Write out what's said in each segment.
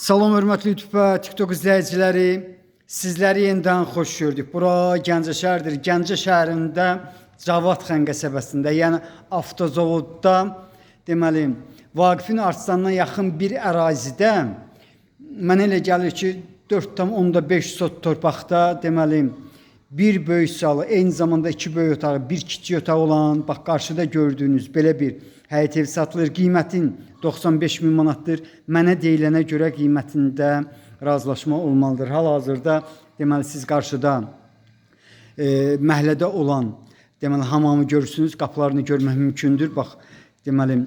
Salam hörmətli YouTube və TikTok izləyiciləri, sizləri yenidən xoş gördük. Bura Gəncə şəhərdir. Gəncə şəhərində Cavadxan qəsəbəsində, yəni avtozavodda, deməli, Vaqifin Artsandan yaxın bir ərazidə mənə elə gəlir ki, 4,5 sot torpaqda, deməli, bir böyük salı, eyni zamanda iki böyük otağı, bir kiçik otağı olan, bax qarşıda gördüyünüz belə bir həyət ev satılır. Qiymətin 95 min manatdır. Mənə deyilənə görə qiymətində razılaşma olmalıdır. Hal-hazırda deməli siz qarşıda məhəllədə olan deməli hamamı görürsünüz, qapılarını görmək mümkündür. Bax deməli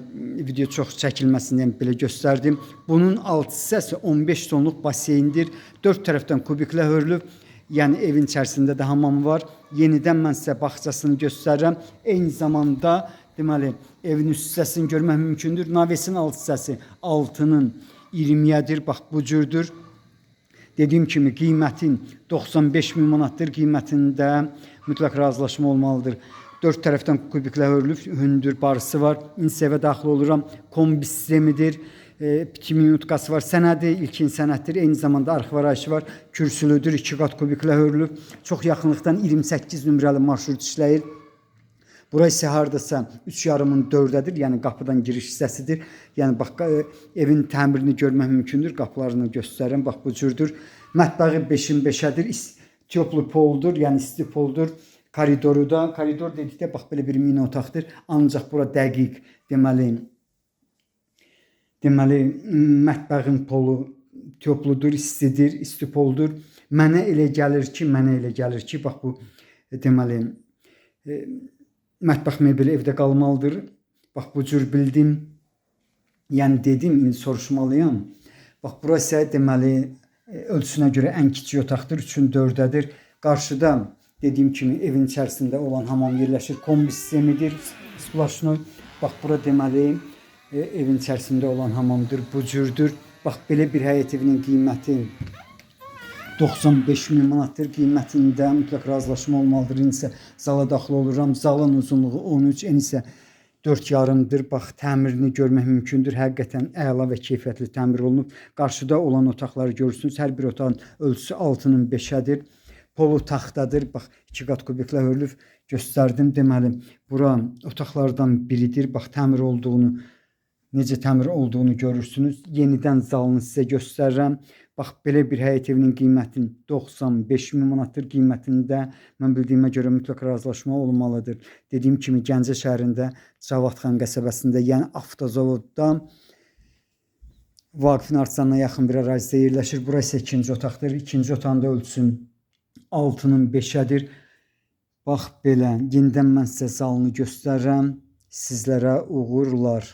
video çox çəkilməsindən belə göstərdim. Bunun alt hissəsi 15 tonluq baseyndir. 4 tərəfdən kubiklə hörülüb. Yəni evin içərisində də hamam var. Yenidən mən sizə bağçasını göstərirəm. Eyni zamanda deməli evin üst hissəsini görmək mümkündür. Navesin alt hissəsi altının 20-yədir. Bax bu cürdür. Dediyim kimi qiymətin 95 min manatdır. Qiymətində mütləq razılaşma olmalıdır. 4 tərəfdən kubiklə hörülüb, hündür barısı var. İnsə evə daxil oluram. Kombi sistemidir. 2 minutqası var. Sənədi ilkin sənəddir. Eyni zamanda arxiv arayışı var. Kürsülüdür. 2 qat kubiklə hörülüb. Çox yaxınlıqdan 28 nömrəli marşrut işləyir. Bura isə hardasa 3,5-ın 4-dədir. Yəni qapıdan giriş hissəsidir. Yəni bax evin təmirini görmək mümkündür. Qapılarını göstərirəm. Bax bu cürdür. Mətbəxi 5-in 5-ədir. Toplu poldur, yəni isti poldur. Koridoru da, koridor dedikdə bax belə bir mini otaqdır. Ancaq bura dəqiq deməli mətbəxin polu topludur, istidir, isti poldur. Mənə elə gəlir ki, bax bu deməli mətbəx mebeli evdə qalmalıdır. Bax bu cür bildim. Yəni dedim, indi soruşmalıyam. Bax burası deməli ölçüsünə görə ən kiçik otaqdır, 3-ün 4-dədir. Qarşıda dediyim kimi evin içərisində olan hamam yerləşir. Kombi sistemidir. Splaşnoy. Bax bura deməli evin içərisində olan hamamdır. Bu cürdür. Bax belə bir həyət evinin qiyməti 95 min manatdır. Qiymətində mütləq razılaşma olmalıdır. İnsə zala daxil oluram. Zalın uzunluğu 13, eni isə 4,5-dır. Bax təmirini görmək mümkündür. Həqiqətən əla və keyfiyyətli təmir olunub. Qarşıda olan otaqları görürsünüz. Hər bir otağın ölçüsü 6-nın 5-ədir. Polu taxtadır. Bax 2 qat kubiklə hörülüb göstərdim. Deməli bura otaqlardan biridir. Bax təmir olduğunu, necə təmir olduğunu görürsünüz. Yenidən zalını sizə göstərirəm. Bax belə bir həyət evinin qiymətin 95 min manatdır. Qiymətində mən bildiyimə görə mütləq razılaşma olmalıdır. Dediyim kimi Gəncə şəhərində Cavadxan qəsəbəsində, yəni avtozavodda Vaqifin Artsandan yaxın bir ərazidə yerləşir. Bura isə ikinci otaqdır. İkinci otağında ölçüsün 6-nın 5-ədir. Bax belə. Yenidən mən sizə zalını göstərirəm. Sizlərə uğurlar.